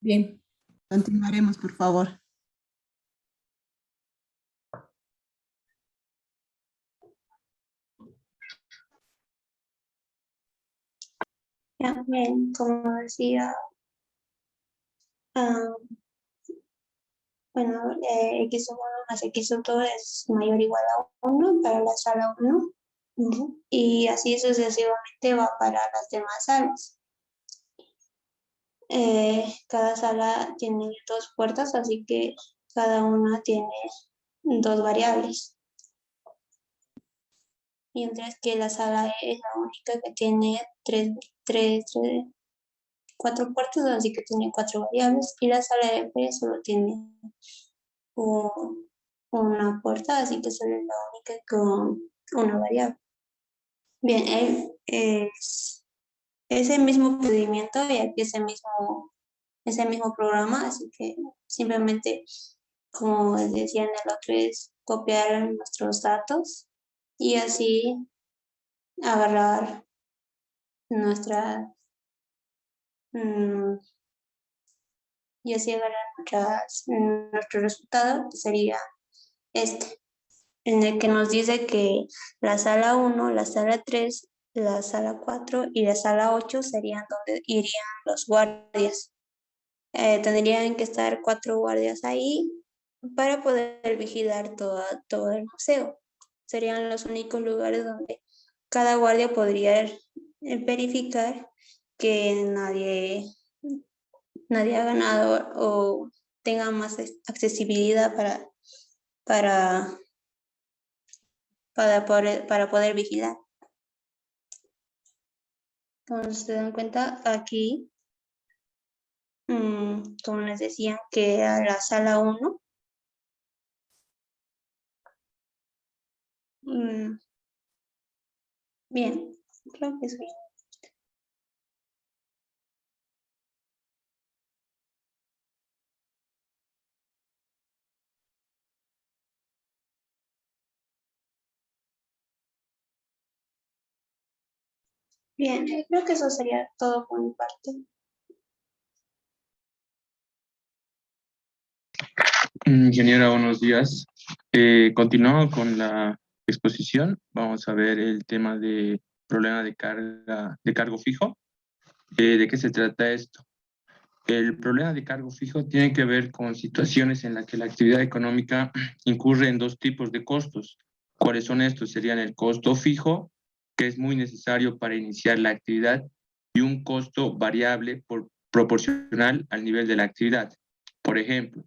Bien, continuaremos, por favor. Ya, bien, como decía, ah, bueno, x1 más x2 es mayor o igual a 1 para la sala 1. Y así sucesivamente va para las demás salas. Cada sala tiene dos puertas, así que cada una tiene dos variables. Mientras que la sala E es la única que tiene cuatro puertas, así que tiene cuatro variables. Y la sala F solo tiene una puerta, así que solo es la única con una variable. Bien, es el mismo procedimiento y aquí es el mismo programa, así que simplemente, como decía en el otro, es copiar nuestros datos y así agarrar nuestra mm, y así agarrar nuestro resultado, que sería este, en el que nos dice que la sala 1, la sala 3, la sala 4 y la sala 8 serían donde irían los guardias. Tendrían que estar 4 guardias ahí para poder vigilar todo el museo. Serían los únicos lugares donde cada guardia podría verificar que nadie ha ganado o tenga más accesibilidad para, para poder vigilar. Como se dan cuenta, aquí, como les decía, que a la sala 1, bien, creo que es bien. Bien, creo que eso sería todo por mi parte. Ingeniera, buenos días. Continuando con la exposición, vamos a ver el tema de problema de cargo fijo. ¿De qué se trata esto? El problema de cargo fijo tiene que ver con situaciones en las que la actividad económica incurre en dos tipos de costos. ¿Cuáles son estos? Serían el costo fijo, que es muy necesario para iniciar la actividad, y un costo variable proporcional al nivel de la actividad. Por ejemplo,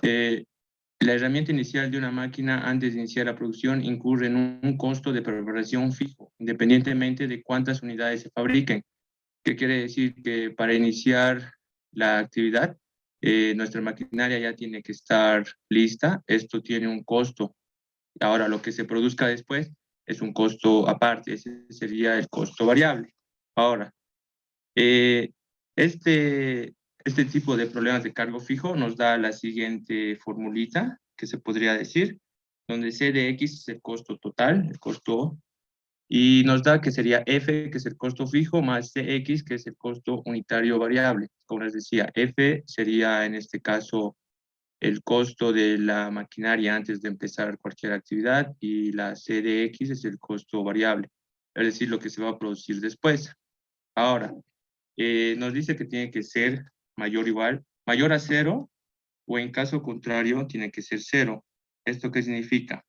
la herramienta inicial de una máquina antes de iniciar la producción incurre en un costo de preparación fijo, independientemente de cuántas unidades se fabriquen. ¿Qué quiere decir? Que para iniciar la actividad, nuestra maquinaria ya tiene que estar lista. Esto tiene un costo. Ahora, lo que se produzca después es un costo aparte. Ese sería el costo variable. Ahora, eh, este tipo de problemas de cargo fijo nos da la siguiente formulita, que se podría decir, donde C de X es el costo total, el costo, y nos da que sería F, que es el costo fijo, más CX, que es el costo unitario variable. Como les decía, F sería en este caso el costo de la maquinaria antes de empezar cualquier actividad, y la C de X es el costo variable, es decir, lo que se va a producir después. Ahora, nos dice que tiene que ser mayor a cero, o en caso contrario, tiene que ser cero. ¿Esto qué significa?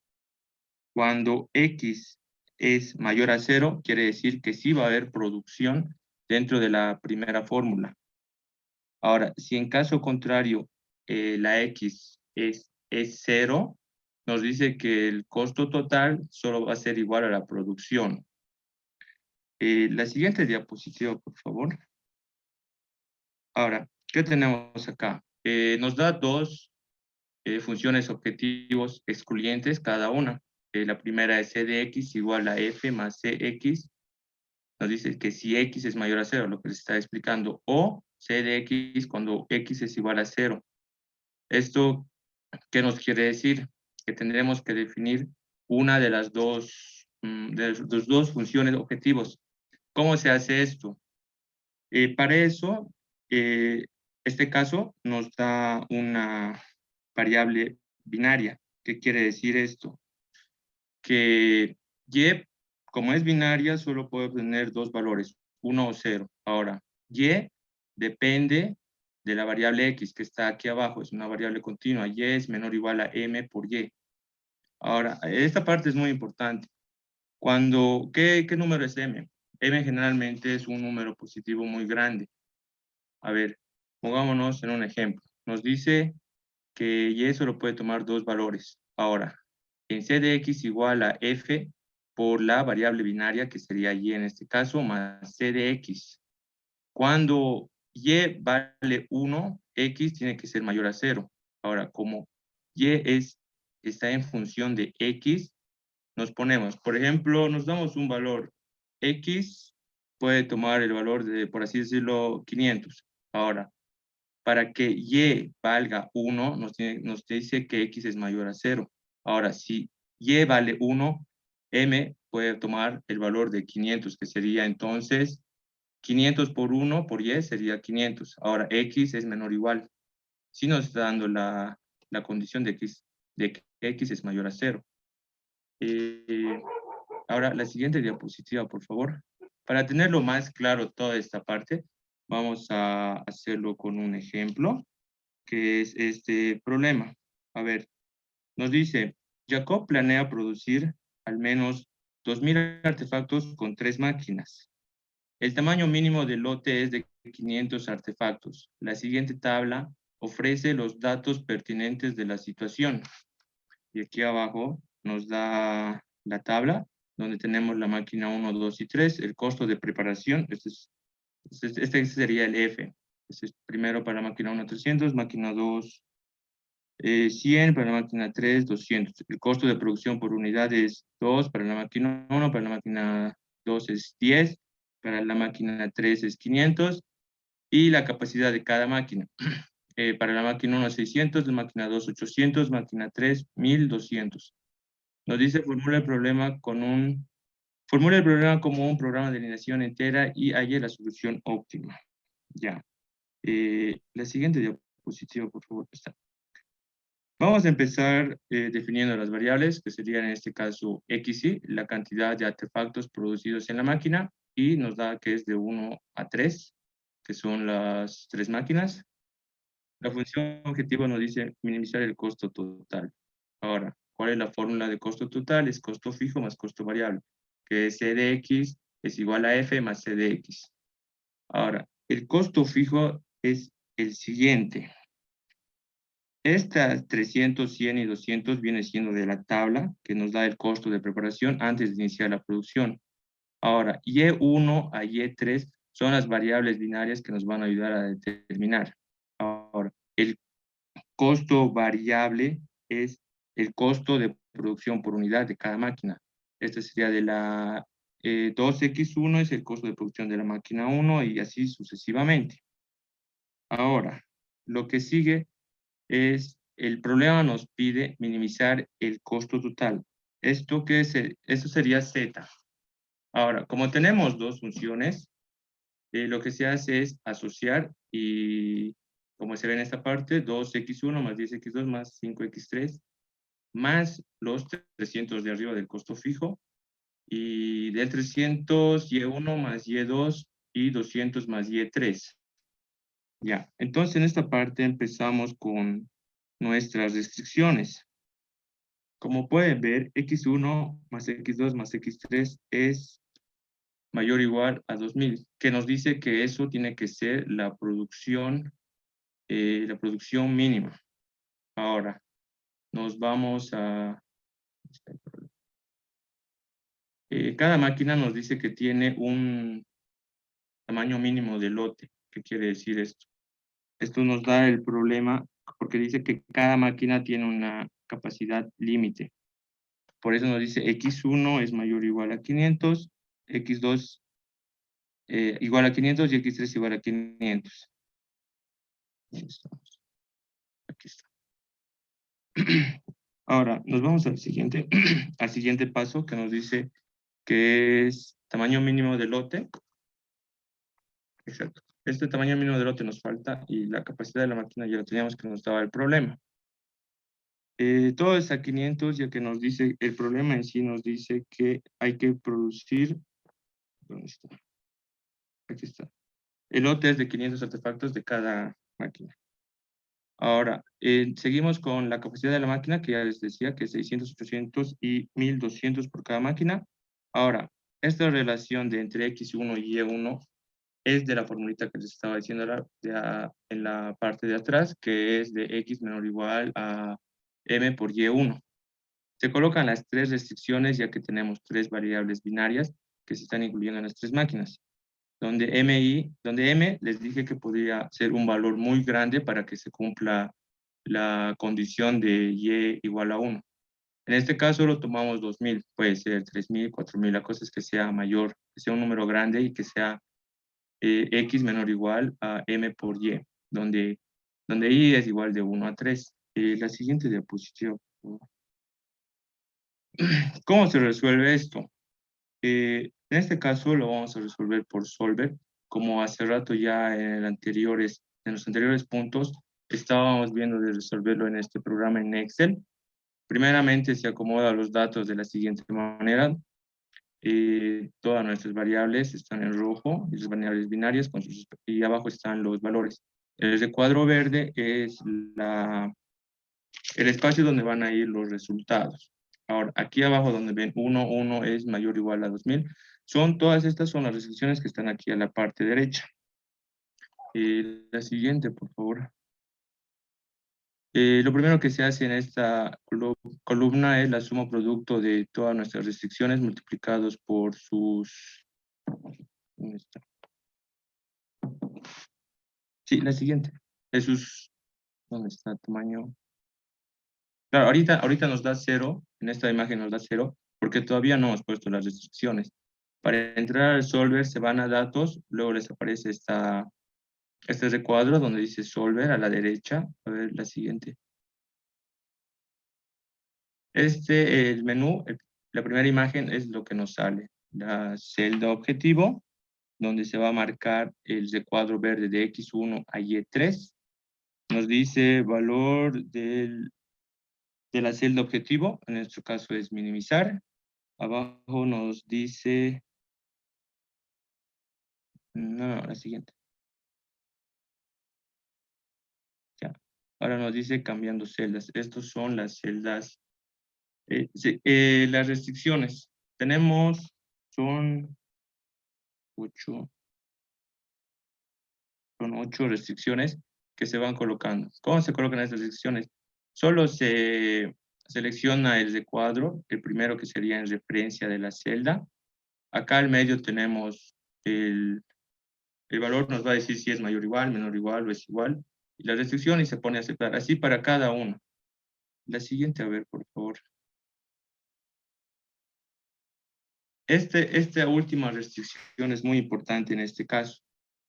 Cuando X es mayor a cero, quiere decir que sí va a haber producción dentro de la primera fórmula. Ahora, si en caso contrario la X es cero, nos dice que el costo total solo va a ser igual a la producción. La siguiente diapositiva, por favor. Ahora, ¿qué tenemos acá? Nos da dos funciones objetivos excluyentes cada una. La primera es C de X igual a F más CX. Nos dice que si X es mayor a cero, lo que les está explicando, o C de X cuando X es igual a cero. ¿Esto qué nos quiere decir? Que tendremos que definir una de las dos funciones objetivos. ¿Cómo se hace esto? Para eso, este caso nos da una variable binaria. ¿Qué quiere decir esto? Que y, como es binaria, solo puede obtener dos valores, 1 o 0. Ahora, y depende de la variable x que está aquí abajo, es una variable continua, y es menor o igual a m por y. Ahora, esta parte es muy importante. ¿Qué número es m? M generalmente es un número positivo muy grande. A ver, pongámonos en un ejemplo. Nos dice que y solo puede tomar dos valores. Ahora, en c de x igual a f por la variable binaria, que sería y en este caso, más c de x. Cuando y vale 1, x tiene que ser mayor a 0. Ahora, como y está en función de x, nos ponemos, por ejemplo, nos damos un valor x, puede tomar el valor de, por así decirlo, 500. Ahora, para que y valga 1, nos dice que x es mayor a 0. Ahora, si y vale 1, m puede tomar el valor de 500, que sería entonces 500 por 1 por y sería 500. Ahora, x es menor o igual. Si nos está dando la condición de que x es mayor a 0. Ahora, la siguiente diapositiva, por favor. Para tenerlo más claro toda esta parte, vamos a hacerlo con un ejemplo, que es este problema. A ver, nos dice, Jacob planea producir al menos 2,000 artefactos con 3 máquinas. El tamaño mínimo del lote es de 500 artefactos. La siguiente tabla ofrece los datos pertinentes de la situación. Y aquí abajo nos da la tabla donde tenemos la máquina 1, 2 y 3, el costo de preparación, este sería el F. Este es primero para la máquina 1, 300, máquina 2, 100, para la máquina 3, 200. El costo de producción por unidad es 2 para la máquina 1, para la máquina 2 es 10, para la máquina 3 es 500, y la capacidad de cada máquina. Para la máquina 1, 600, la máquina 2, 800, máquina 3, 1200. Nos dice formula el problema como un programa de alineación entera y halle la solución óptima. Ya. La siguiente diapositiva, por favor. Está. Vamos a empezar definiendo las variables, que serían en este caso XY, la cantidad de artefactos producidos en la máquina, y nos da que es de 1 a 3, que son las 3 máquinas. La función objetivo nos dice minimizar el costo total. Ahora, ¿cuál es la fórmula de costo total? Es costo fijo más costo variable, que es C de X es igual a F más C de X. Ahora, el costo fijo es el siguiente. Estas 300, 100 y 200 viene siendo de la tabla que nos da el costo de preparación antes de iniciar la producción. Ahora, Y1 a Y3 son las variables binarias que nos van a ayudar a determinar. Ahora, el costo variable es el costo de producción por unidad de cada máquina. Este sería de la 2X1 es el costo de producción de la máquina 1 y así sucesivamente. Ahora, lo que sigue es el problema nos pide minimizar el costo total. Esto sería Z. Ahora, como tenemos dos funciones, lo que se hace es asociar y, como se ve en esta parte, 2x1 más 10x2 más 5x3 más los 300 de arriba del costo fijo y del 300 y1 más y2 y 200 más y3. Ya, entonces en esta parte empezamos con nuestras restricciones. Como pueden ver, x1 más x2 más x3 es mayor o igual a 2000, que nos dice que eso tiene que ser la producción mínima. Ahora, nos vamos a... cada máquina nos dice que tiene un tamaño mínimo de lote. ¿Qué quiere decir esto? Esto nos da el problema porque dice que cada máquina tiene una capacidad límite. Por eso nos dice x1 es mayor o igual a 500, x2 igual a 500 y x3 igual a 500. Aquí está. Ahora, nos vamos al siguiente paso que nos dice que es tamaño mínimo de lote. Exacto. Este tamaño mínimo de lote nos falta y la capacidad de la máquina ya lo teníamos que nos daba el problema. Todo es a 500, ya que nos dice, el problema en sí nos dice que hay que producir, ¿dónde está? Aquí está. El lote es de 500 artefactos de cada máquina. Ahora, seguimos con la capacidad de la máquina, que ya les decía que es 600, 800 y 1200 por cada máquina. Ahora, esta relación de entre X1 y Y1 es de la formulita que les estaba diciendo en la parte de atrás, que es de X menor o igual a M por Y1. Se colocan las tres restricciones, ya que tenemos tres variables binarias que se están incluyendo en las tres máquinas. Donde M les dije que podría ser un valor muy grande para que se cumpla la condición de Y igual a 1. En este caso lo tomamos 2000, puede ser 3000, 4000, la cosa es que sea mayor, que sea un número grande y que sea X menor o igual a M por Y, donde Y es igual de 1 a 3. La siguiente diapositiva, por favor. ¿Cómo se resuelve esto? En este caso lo vamos a resolver por Solver, como hace rato ya en los anteriores puntos estábamos viendo de resolverlo en este programa en Excel. Primeramente se acomoda los datos de la siguiente manera. Todas nuestras variables están en rojo, y las variables binarias, y abajo están los valores. El recuadro verde es el espacio donde van a ir los resultados. Ahora, aquí abajo donde ven 1, 1 es mayor o igual a 2000. Todas estas son las restricciones que están aquí a la parte derecha. La siguiente, por favor. Lo primero que se hace en esta columna es la suma producto de todas nuestras restricciones multiplicados por sus... ¿Dónde está? Sí, la siguiente. Es sus... ¿Dónde está? Tamaño. Claro, ahorita nos da 0, en esta imagen nos da 0, porque todavía no hemos puesto las restricciones. Para entrar al solver se van a datos, luego les aparece este recuadro donde dice solver a la derecha. A ver, la siguiente. El menú, la primera imagen es lo que nos sale. La celda objetivo, donde se va a marcar el recuadro verde de X1 a Y3. Nos dice valor de la celda objetivo, en nuestro caso es minimizar. Abajo nos dice... No, la siguiente. Ya. Ahora nos dice cambiando celdas. Estas son las celdas. Las restricciones. Son 8 restricciones que se van colocando. ¿Cómo se colocan estas restricciones? Solo se selecciona el recuadro, el primero que sería en referencia de la celda. Acá al medio tenemos el valor, nos va a decir si es mayor o igual, menor o igual o es igual. Y la restricción y se pone a aceptar. Así para cada uno. La siguiente, a ver, por favor. Esta última restricción es muy importante en este caso,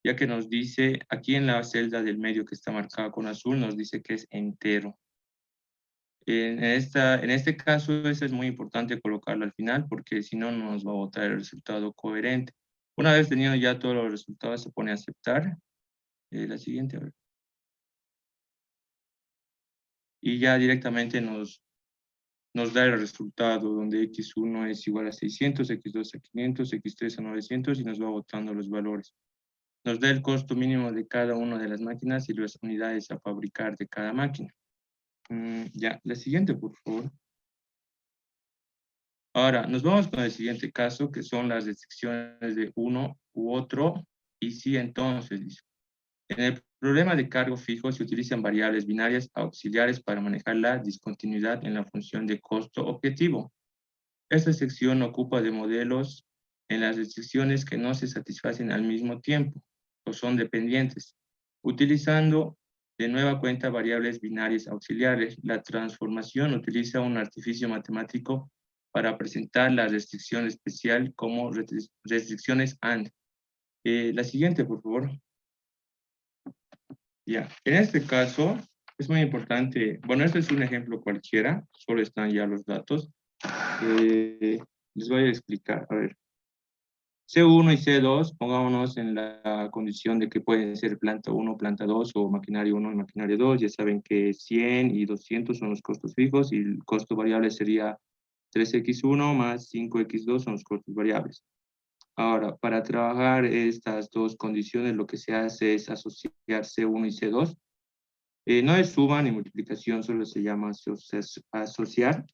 ya que nos dice, aquí en la celda del medio que está marcada con azul, nos dice que es entero. En este caso, eso es muy importante colocarlo al final, porque si no, no nos va a botar el resultado coherente. Una vez teniendo ya todos los resultados, se pone a aceptar. La siguiente, a ver. Y ya directamente nos da el resultado, donde X1 es igual a 600, X2 a 500, X3 a 900, y nos va botando los valores. Nos da el costo mínimo de cada una de las máquinas y las unidades a fabricar de cada máquina. Ya, la siguiente, por favor. Ahora, nos vamos con el siguiente caso, que son las restricciones de uno u otro, y sí, entonces, dice. En el problema de cargo fijo se utilizan variables binarias auxiliares para manejar la discontinuidad en la función de costo objetivo. Esta sección ocupa de modelos en las restricciones que no se satisfacen al mismo tiempo o son dependientes, utilizando de nueva cuenta variables binarias auxiliares. La transformación utiliza un artificio matemático para presentar la restricción especial como restricciones AND. La siguiente, por favor. Ya, en este caso es muy importante, bueno, este es un ejemplo cualquiera, solo están ya los datos. Les voy a explicar, a ver. C1 y C2, pongámonos en la condición de que pueden ser planta 1, planta 2 o maquinaria 1 y maquinaria 2. Ya saben que 100 y 200 son los costos fijos y el costo variable sería 3x1 más 5x2 son los costos variables. Ahora, para trabajar estas dos condiciones, lo que se hace es asociar C1 y C2. No es suma ni multiplicación, solo se llama asociar,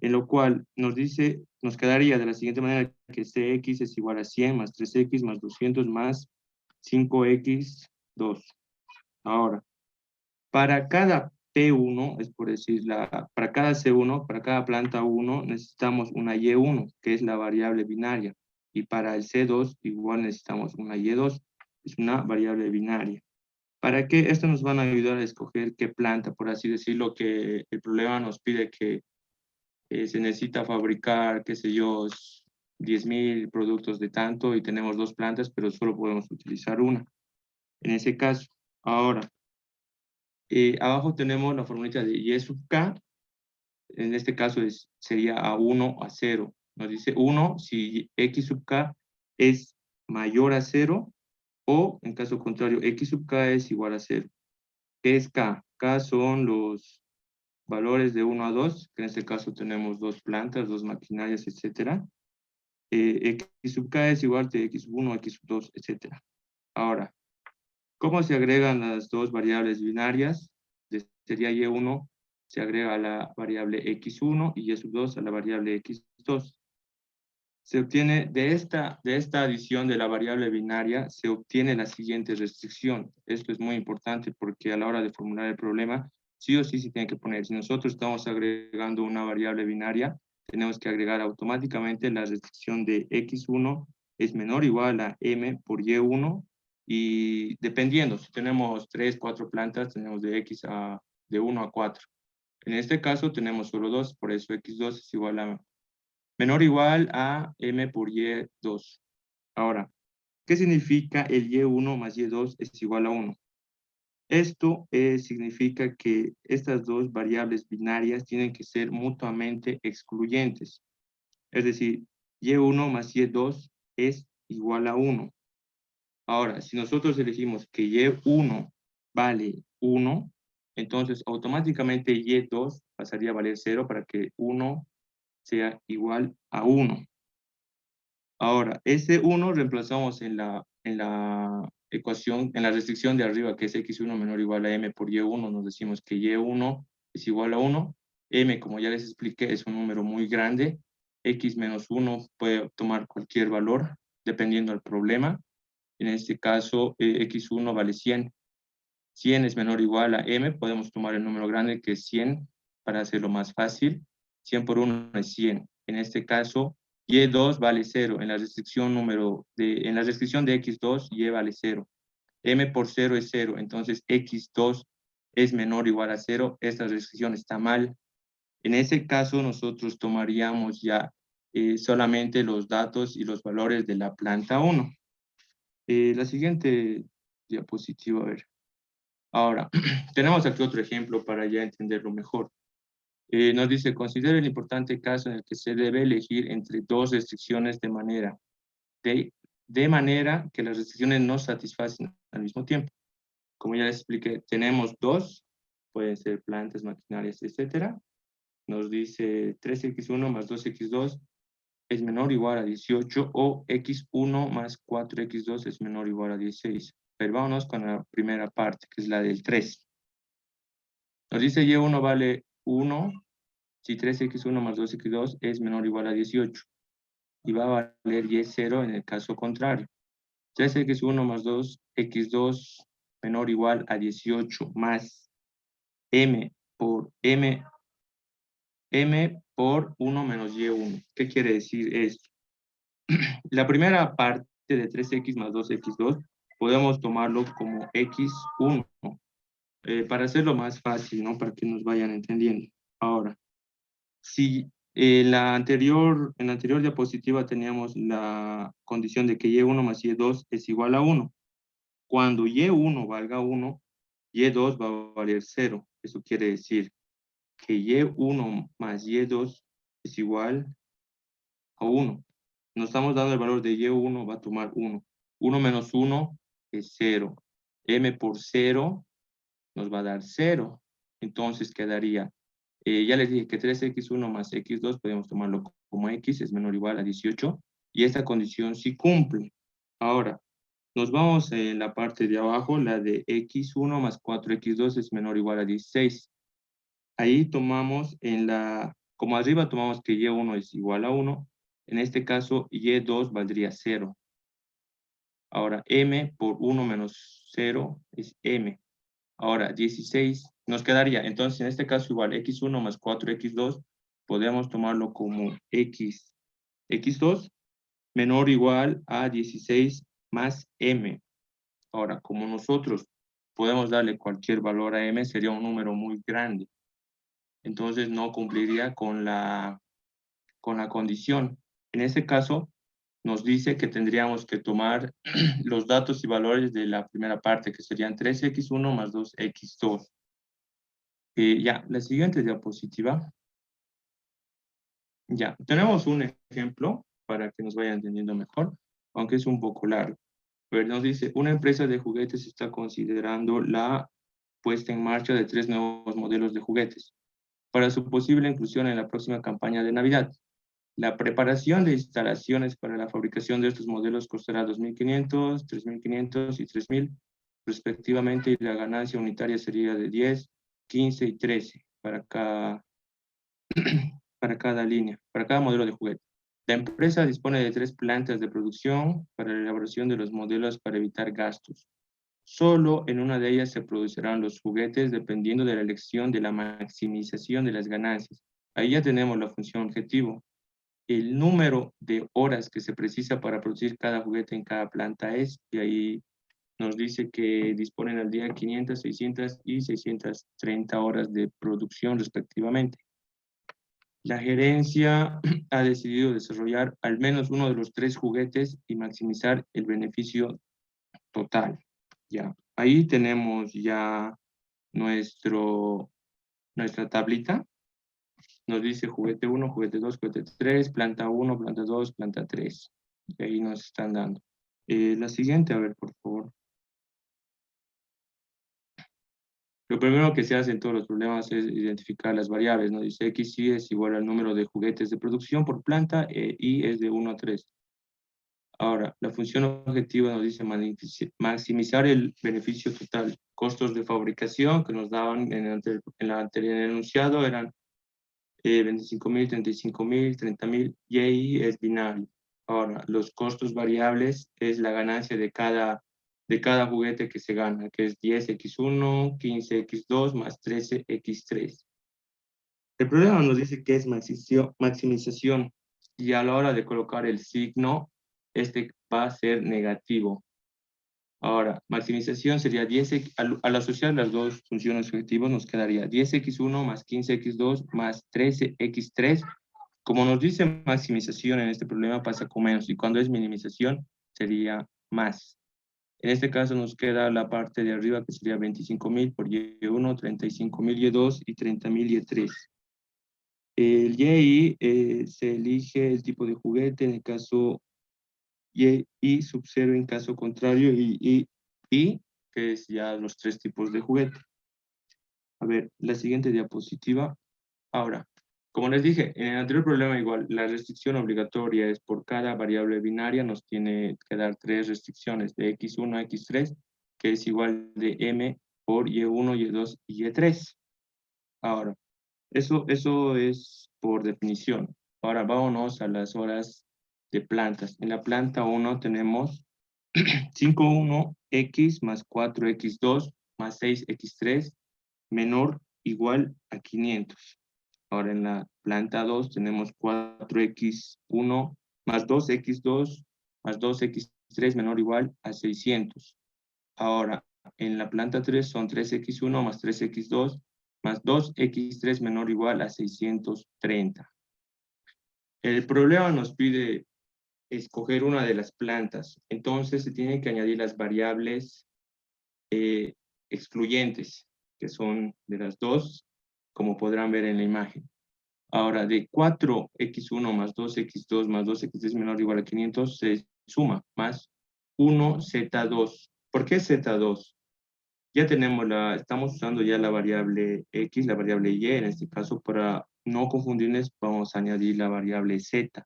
en lo cual nos dice, nos quedaría de la siguiente manera que Cx es igual a 100 más 3x más 200 más 5x2. Ahora, para cada P1, es por decir, para cada C1, para cada planta 1, necesitamos una Y1, que es la variable binaria. Y para el C2, igual necesitamos una Y2, es una variable binaria. ¿Para qué? Esto nos van a ayudar a escoger qué planta, por así decirlo, que el problema nos pide que se necesita fabricar, qué sé yo, 10.000 productos de tanto y tenemos dos plantas, pero solo podemos utilizar una. En ese caso, ahora, abajo tenemos la formulita de Y sub K, en este caso sería a 1 a 0. Nos dice 1 si X sub K es mayor a 0 o, en caso contrario, X sub K es igual a 0. ¿Qué es K? K son los valores de 1 a 2, que en este caso tenemos dos plantas, dos maquinarias, etcétera. X sub K es igual de X1, X2, etcétera. Ahora, ¿cómo se agregan las dos variables binarias? Sería Y1, se agrega a la variable X1 y Y2 a la variable X2. Se obtiene de esta adición de la variable binaria, se obtiene la siguiente restricción. Esto es muy importante porque a la hora de formular el problema, sí o sí se tiene que poner. Si nosotros estamos agregando una variable binaria, tenemos que agregar automáticamente la restricción de X1 es menor o igual a M por Y1 y dependiendo, si tenemos 3, 4 plantas, tenemos de 1 a 4. En este caso tenemos solo 2, por eso X2 es igual a menor o igual a M por Y2. Ahora, ¿qué significa el Y1 más Y2 es igual a 1? Esto significa que estas dos variables binarias tienen que ser mutuamente excluyentes. Es decir, Y1 más Y2 es igual a 1. Ahora, si nosotros elegimos que Y1 vale 1, entonces automáticamente Y2 pasaría a valer 0 para que 1 sea igual a 1. Ahora, ese 1 reemplazamos en la ecuación, en la restricción de arriba, que es x1 menor o igual a m por y1, nos decimos que y1 es igual a 1. M, como ya les expliqué, es un número muy grande. X menos 1 puede tomar cualquier valor, dependiendo del problema. En este caso, x1 vale 100. 100 es menor o igual a m, podemos tomar el número grande, que es 100, para hacerlo más fácil. 100 por 1 es 100. En este caso, Y2 vale 0. En la restricción en la restricción de X2, Y vale 0. M por 0 es 0. Entonces, X2 es menor o igual a 0. Esta restricción está mal. En ese caso, nosotros tomaríamos ya solamente los datos y los valores de la planta 1. La siguiente diapositiva, a ver. Ahora, tenemos aquí otro ejemplo para ya entenderlo mejor. Nos dice, considere el importante caso en el que se debe elegir entre dos restricciones de manera que las restricciones no satisfacen al mismo tiempo. Como ya les expliqué, tenemos dos, pueden ser plantas, maquinarias, etcétera. Nos dice 3x1 más 2x2 es menor o igual a 18 o x1 más 4x2 es menor o igual a 16. Pero vámonos con la primera parte, que es la del 3. Nos dice y1 vale 1 si 3x1 más 2x2 es menor o igual a 18. Y va a valer y0 en el caso contrario. 3x1 más 2x2 menor o igual a 18 más m por 1 menos y1. ¿Qué quiere decir esto? La primera parte de 3x más 2x2 podemos tomarlo como x1 para hacerlo más fácil, ¿no? Para que nos vayan entendiendo. Ahora, si en la anterior diapositiva teníamos la condición de que y1 más y2 es igual a 1. Cuando y1 valga 1, y2 va a valer 0. Eso quiere decir que y1 más y2 es igual a 1. nos estamos dando el valor de Y1, va a tomar 1. 1 menos 1 es 0. M por 0 nos va a dar 0. Entonces quedaría, ya les dije que 3x1 más x2 podemos tomarlo como x es menor o igual a 18. Y esta condición sí cumple. Ahora, nos vamos en la parte de abajo, la de x1 más 4x2 es menor o igual a 16. Ahí tomamos como arriba tomamos que y1 es igual a 1, en este caso y2 valdría 0. Ahora m por 1 menos 0 es m. Ahora 16 nos quedaría, entonces en este caso igual x1 más 4x2 podemos tomarlo como x2 menor o igual a 16 más m. Ahora, como nosotros podemos darle cualquier valor a m, sería un número muy grande. Entonces no cumpliría con la condición. En este caso, nos dice que tendríamos que tomar los datos y valores de la primera parte, que serían 3x1 más 2x2. Ya, la siguiente diapositiva. Ya, tenemos un ejemplo para que nos vaya entendiendo mejor, aunque es un poco largo. Pero nos dice, una empresa de juguetes está considerando la puesta en marcha de 3 nuevos modelos de juguetes para su posible inclusión en la próxima campaña de Navidad. La preparación de instalaciones para la fabricación de estos modelos costará 2.500, 3.500 y 3.000 respectivamente, y la ganancia unitaria sería de 10, 15 y 13 para cada línea, para cada modelo de juguete. La empresa dispone de 3 plantas de producción para la elaboración de los modelos para evitar gastos. Solo en una de ellas se producirán los juguetes dependiendo de la elección de la maximización de las ganancias. Ahí ya tenemos la función objetivo. El número de horas que se precisa para producir cada juguete en cada planta es, y ahí nos dice que disponen al día 500, 600 y 630 horas de producción respectivamente. La gerencia ha decidido desarrollar al menos uno de los 3 juguetes y maximizar el beneficio total. Ya, ahí tenemos ya nuestra tablita. Nos dice juguete 1, juguete 2, juguete 3, planta 1, planta 2, planta 3. Y ahí nos están dando. La siguiente, a ver, por favor. Lo primero que se hace en todos los problemas es identificar las variables. Nos dice x y es igual al número de juguetes de producción por planta, y es de 1 a 3. Ahora, la función objetiva nos dice maximizar el beneficio total. Costos de fabricación que nos daban en el anterior enunciado eran 25.000, 35.000, 30.000, y ahí es binario. Ahora, los costos variables es la ganancia de cada juguete que se gana, que es 10x1, 15x2 más 13x3. El problema nos dice que es maximización, y a la hora de colocar el signo, este va a ser negativo. Ahora, maximización sería 10x, al asociar las dos funciones objetivos nos quedaría 10x1 más 15x2 más 13x3. Como nos dice maximización en este problema pasa con menos, y cuando es minimización sería más. En este caso nos queda la parte de arriba, que sería 25.000 por Y1, 35.000 Y2 y 30.000 Y3. El Y se elige el tipo de juguete en el caso y sub 0 en caso contrario, y que es ya los 3 tipos de juguete. A ver, la siguiente diapositiva. Ahora, como les dije, en el anterior problema igual, la restricción obligatoria es por cada variable binaria, nos tiene que dar 3 restricciones de x1 a x3, que es igual de m por y1, y2 y y3. Ahora, eso es por definición. Ahora vámonos a las horas de plantas. En la planta 1 tenemos 5.1x más 4x2 más 6x3 menor igual a 500. Ahora en la planta 2 tenemos 4x1 más 2x2 más 2x3 menor igual a 600. Ahora en la planta 3 son 3x1 más 3x2 más 2x3 menor igual a 630. El problema nos pide escoger una de las plantas. Entonces se tienen que añadir las variables excluyentes, que son de las dos, como podrán ver en la imagen. Ahora, de 4x1 más 2x2 más 2x3 menor o igual a 500 se suma más 1z2. ¿Por qué z2? Ya tenemos estamos usando ya la variable x, la variable y, en este caso para no confundirnos vamos a añadir la variable z,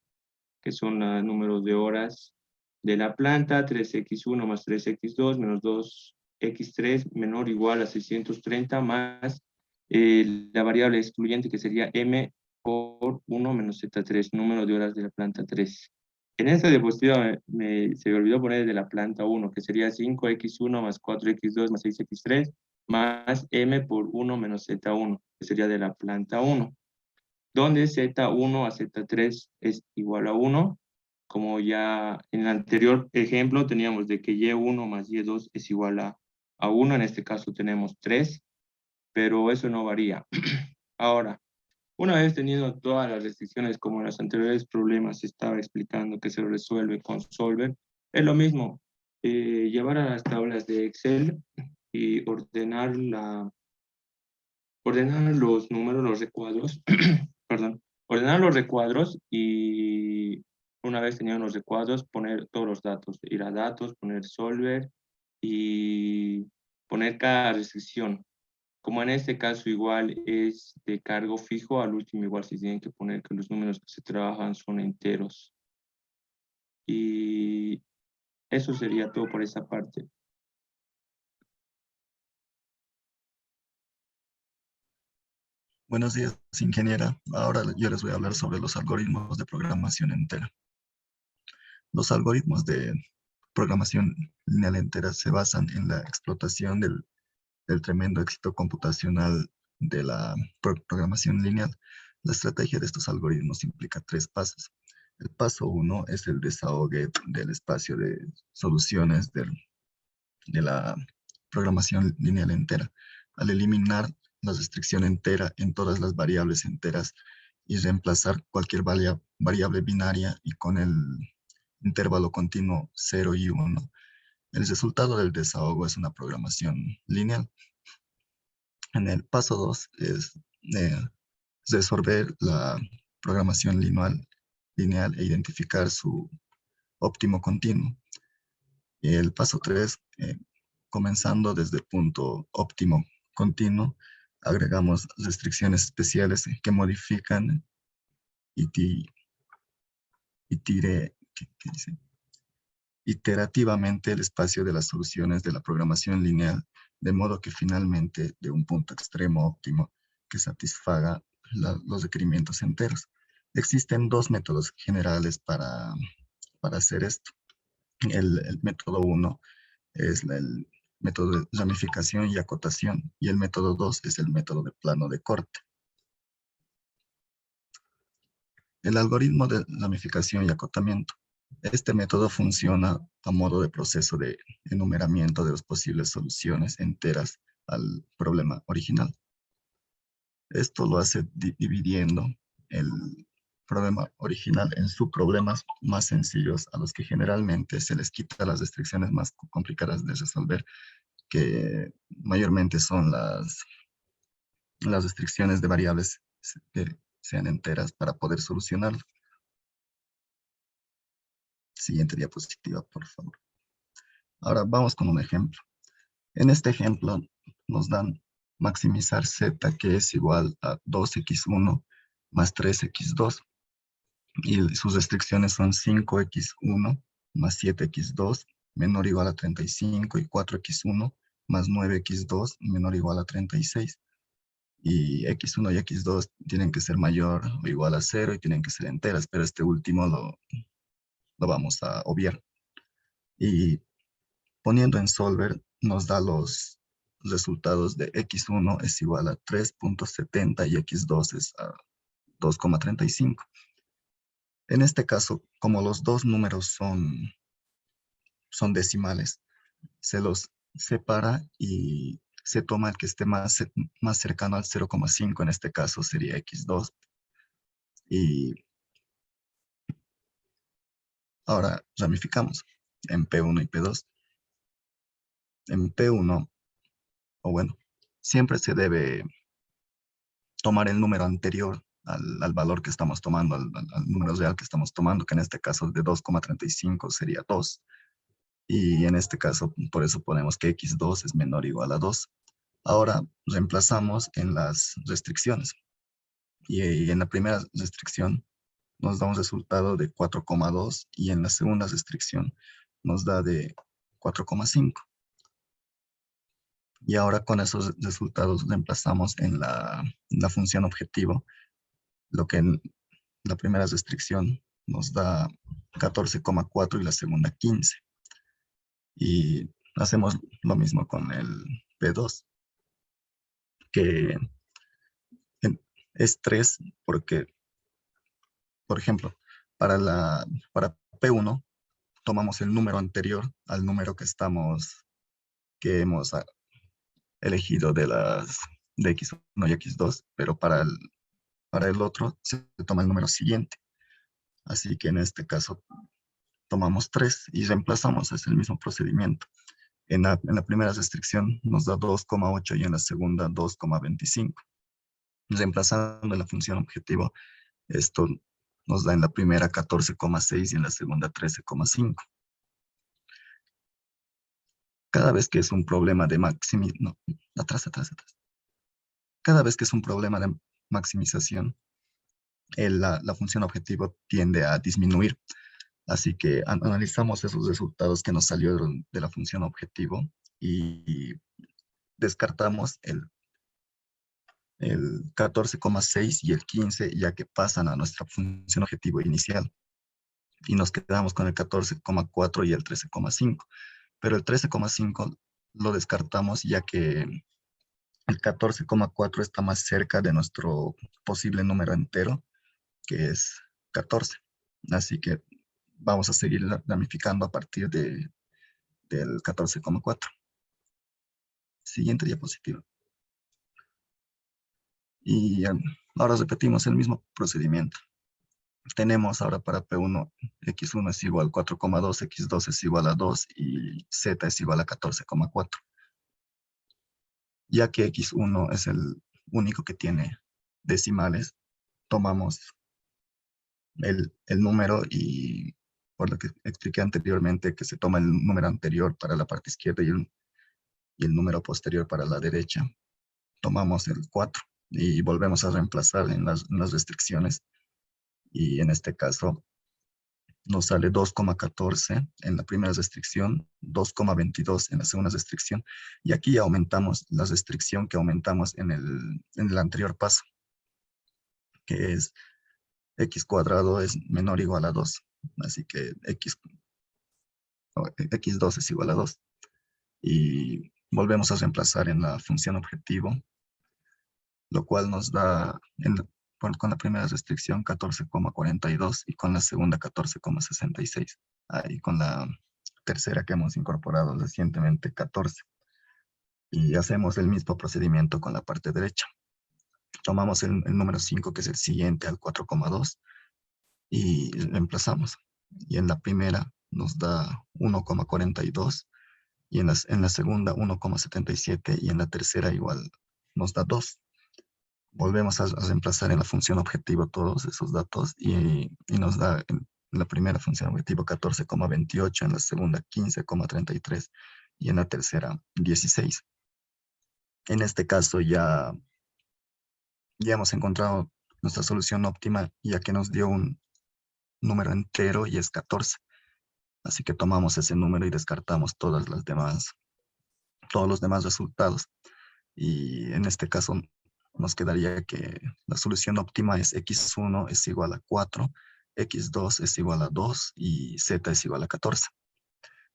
que son los números de horas de la planta, 3x1 más 3x2 menos 2x3 menor o igual a 630 más la variable excluyente que sería m por 1 menos z3, número de horas de la planta 3. En esta diapositiva se me olvidó poner de la planta 1, que sería 5x1 más 4x2 más 6x3 más m por 1 menos z1, que sería de la planta 1, donde z1 a z3 es igual a 1, como ya en el anterior ejemplo teníamos de que y1 más y2 es igual a 1, en este caso tenemos 3, pero eso no varía. Ahora, una vez teniendo todas las restricciones como en los anteriores problemas se estaba explicando que se resuelve con Solver, es lo mismo, llevar a las tablas de Excel y ordenar los números, los recuadros, perdón, ordenar los recuadros y una vez teniendo los recuadros poner todos los datos, ir a datos, poner Solver y poner cada restricción. Como en este caso igual es de cargo fijo, al último igual se tienen que poner que los números que se trabajan son enteros. Y eso sería todo por esa parte. Buenos días, ingeniera. Ahora yo les voy a hablar sobre los algoritmos de programación entera. Los algoritmos de programación lineal entera se basan en la explotación del tremendo éxito computacional de la programación lineal. La estrategia de estos algoritmos implica 3 pasos. El paso 1 es el desahogue del espacio de soluciones de la programación lineal entera. Al eliminar la restricción entera en todas las variables enteras y reemplazar cualquier variable binaria y con el intervalo continuo 0 y 1, el resultado del desahogo es una programación lineal. En el paso 2 es resolver la programación lineal e identificar su óptimo continuo. Y el paso 3, comenzando desde el punto óptimo continuo, agregamos restricciones especiales que modifican iterativamente el espacio de las soluciones de la programación lineal, de modo que finalmente de un punto extremo óptimo que satisfaga los requerimientos enteros. Existen 2 métodos generales para hacer esto. El método 1 es el método de ramificación y acotación, y el método 2 es el método de plano de corte. El algoritmo de ramificación y acotamiento. Este método funciona a modo de proceso de enumeramiento de las posibles soluciones enteras al problema original. Esto lo hace dividiendo el problema original en subproblemas más sencillos a los que generalmente se les quita las restricciones más complicadas de resolver, que mayormente son las restricciones de variables que sean enteras para poder solucionarlo. Siguiente diapositiva, por favor. Ahora vamos con un ejemplo. En este ejemplo nos dan maximizar z, que es igual a 2x1 más 3x2. Y sus restricciones son 5x1 más 7x2 menor o igual a 35 y 4x1 más 9x2 menor o igual a 36. Y x1 y x2 tienen que ser mayor o igual a 0 y tienen que ser enteras, pero este último lo vamos a obviar. Y poniendo en Solver nos da los resultados de x1 es igual a 3.70 y x2 es a 2,35. En este caso, como los dos números son decimales, se los separa y se toma el que esté más cercano al 0,5, en este caso sería x2. Y ahora ramificamos en P1 y P2. En P1, o bueno, siempre se debe tomar el número anterior al valor que estamos tomando, al número real que estamos tomando, que en este caso de 2,35 sería 2. Y en este caso, por eso ponemos que x2 es menor o igual a 2. Ahora reemplazamos en las restricciones. Y en la primera restricción nos da un resultado de 4,2 y en la segunda restricción nos da de 4,5. Y ahora con esos resultados reemplazamos en la función objetivo, lo que en la primera restricción nos da 14,4 y la segunda 15. Y hacemos lo mismo con el P2, que es 3 porque, por ejemplo, para P1 tomamos el número anterior al número que hemos elegido de X1 y X2, pero para el otro se toma el número siguiente. Así que en este caso tomamos 3 y reemplazamos, es el mismo procedimiento. En la primera restricción nos da 2,8 y en la segunda 2,25. Reemplazando en la función objetivo, esto nos da en la primera 14,6 y en la segunda 13,5. Cada vez que es un problema de maximización, Cada vez que es un problema de maximización, la función objetivo tiende a disminuir. Así que analizamos esos resultados que nos salieron de la función objetivo y descartamos el 14,6 y el 15, ya que pasan a nuestra función objetivo inicial. Y nos quedamos con el 14,4 y el 13,5. Pero el 13,5 lo descartamos ya que el 14,4 está más cerca de nuestro posible número entero, que es 14. Así que vamos a seguir ramificando a partir del 14,4. Siguiente diapositiva. Y ahora repetimos el mismo procedimiento. Tenemos ahora para P1, X1 es igual a 4,2, X2 es igual a 2 y Z es igual a 14,4. Ya que X1 es el único que tiene decimales, tomamos el número y por lo que expliqué anteriormente, que se toma el número anterior para la parte izquierda y el número posterior para la derecha. Tomamos el 4 y volvemos a reemplazar en las restricciones. Y en este caso nos sale 2,14 en la primera restricción, 2,22 en la segunda restricción. Y aquí aumentamos la restricción que aumentamos en el anterior paso, que es x cuadrado es menor o igual a 2. Así que x2 es igual a 2. Y volvemos a reemplazar en la función objetivo, lo cual nos da con la primera restricción 14,42 y con la segunda 14,66. Y con la tercera que hemos incorporado recientemente 14. Y hacemos el mismo procedimiento con la parte derecha. Tomamos el número 5, que es el siguiente al 4,2, y reemplazamos. Y en la primera nos da 1,42, y en la segunda 1,77, y en la tercera igual nos da 2. Volvemos a reemplazar en la función objetivo todos esos datos y nos da en la primera función objetivo 14,28, en la segunda 15,33 y en la tercera 16. En este caso ya hemos encontrado nuestra solución óptima, ya que nos dio un número entero y es 14. Así que tomamos ese número y descartamos todos los demás resultados. Y en este caso nos quedaría que la solución óptima es x1 es igual a 4, x2 es igual a 2 y z es igual a 14.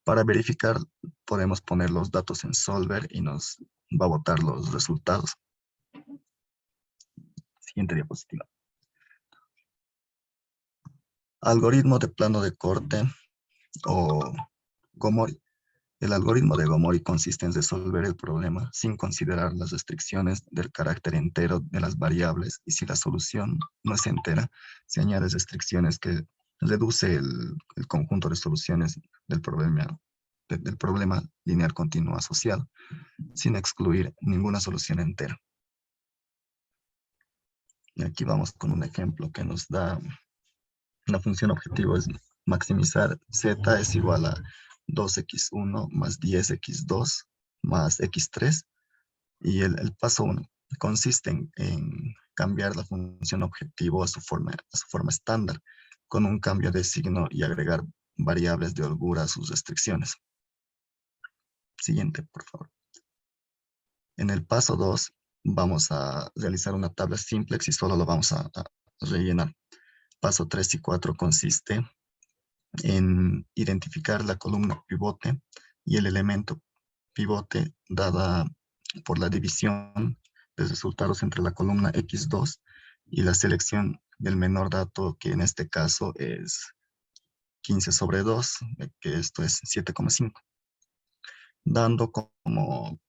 Para verificar podemos poner los datos en Solver y nos va a botar los resultados. Siguiente diapositiva. Algoritmo de plano de corte o Gomori. El algoritmo de Gomori consiste en resolver el problema sin considerar las restricciones del carácter entero de las variables, y si la solución no es entera, se añaden restricciones que reduce el conjunto de soluciones del problema lineal continuo asociado, sin excluir ninguna solución entera. Aquí vamos con un ejemplo que nos da una función objetivo, es maximizar z es igual a 2x1 más 10x2 más x3. Y el paso 1 consiste en cambiar la función objetivo a su forma estándar, con un cambio de signo y agregar variables de holgura a sus restricciones. Siguiente, por favor. En el paso 2 vamos a realizar una tabla simplex y solo lo vamos a rellenar. Paso 3 y 4 consiste en identificar la columna pivote y el elemento pivote dada por la división de resultados entre la columna X2 y la selección del menor dato, que en este caso es 15 sobre 2, que esto es 7,5, dando como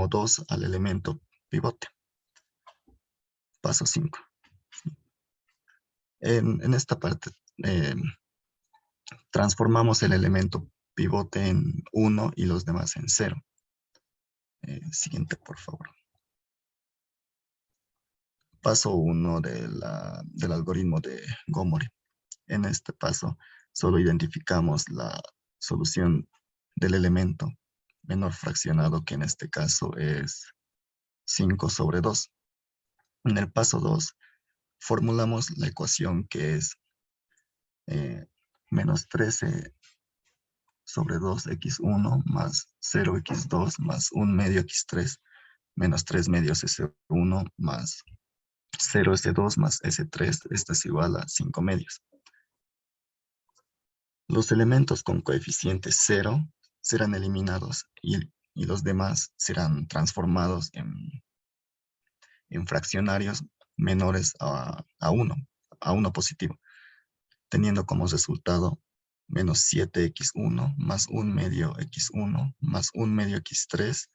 2 al elemento pivote. Paso 5. En esta parte transformamos el elemento pivote en 1 y los demás en 0. Siguiente, por favor. Paso 1 del algoritmo de Gomori. En este paso solo identificamos la solución del elemento menor fraccionado, que en este caso es 5 sobre 2. En el paso 2 formulamos la ecuación que es menos 13 sobre 2x1 más 0x2 más 1 medio x3 menos 3 medios s1 más 0s2 más s3, esto es igual a 5 medios. Los elementos con coeficiente 0 serán eliminados y los demás serán transformados en fraccionarios menores a 1 positivo, teniendo como resultado menos 7x1 más 1 medio x1 más 1 medio x3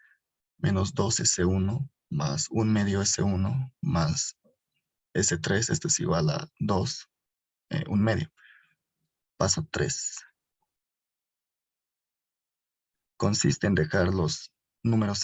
menos 2s1 más 1 medio s1 más s3, esto es igual a 2, 1 medio. Paso 3. Consiste en dejar los números